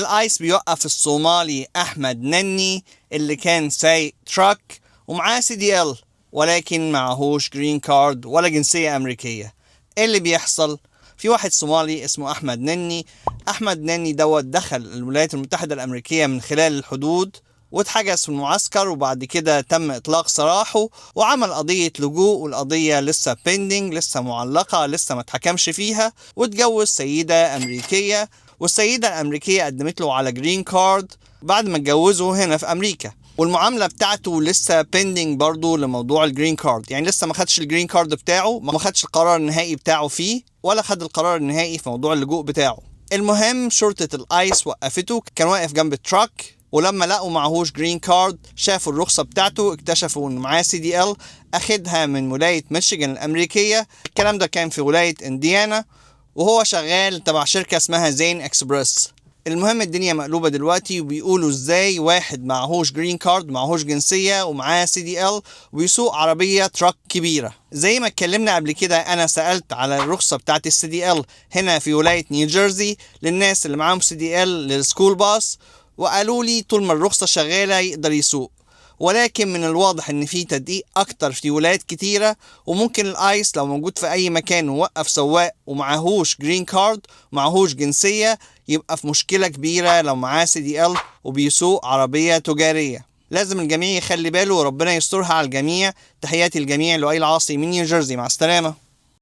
الايس بيوقف الصومالي احمد نني اللي كان سايق تراك ومعاه CDL ولكن معهوش جرين كارد ولا جنسية امريكية. ايه اللي بيحصل؟ في واحد صومالي اسمه احمد نني دوت دخل الولايات المتحدة الامريكية من خلال الحدود واتحجز في المعسكر، وبعد كده تم اطلاق سراحه وعمل قضية لجوء، والقضية لسه بيندنج، لسه معلقة، لسه ما اتحكمش فيها. واتجوز سيدة امريكية، والسيدة الامريكية قدمت له على جرين كارد بعد ما اتجوزه هنا في امريكا، والمعاملة بتاعته لسه بيندنج برضو لموضوع الجرين كارد. يعني لسه ما خدش الجرين كارد بتاعه، ما خدش القرار النهائي بتاعه فيه، ولا خد القرار النهائي في موضوع اللجوء بتاعه. المهم شرطة الايس وقفته، كان واقف جنب التراك، ولما لقوا معهوش جرين كارد شافوا الرخصة بتاعته، اكتشفوا انه معاه CDL اخدها من ولاية ميشيغان الامريكية. الكلام ده كان في ولاية انديانا، وهو شغال تبع شركة اسمها زين اكسبرس. المهم الدنيا مقلوبة دلوقتي، وبيقولوا ازاي واحد معهوش جرين كارد، معهوش جنسية، ومعاه CDL ويسوق عربية تراك كبيرة. زي ما اتكلمنا قبل كده، انا سألت على الرخصة بتاعت CDL هنا في ولاية نيوجيرسي للناس اللي معاهم CDL للسكول باص، وقالوا لي طول ما الرخصة شغالة يقدر يسوق. ولكن من الواضح ان في تدقيق اكتر في ولايات كتيرة، وممكن الايس لو موجود في اي مكان ووقف سواق ومعهوش جرين كارد ومعهوش جنسية يبقى في مشكلة كبيرة لو معاه CDL وبيسوق عربية تجارية. لازم الجميع يخلي باله، وربنا يسترها على الجميع. تحياتي الجميع لؤي العاصي من نيوجيرسي، مع السلامة.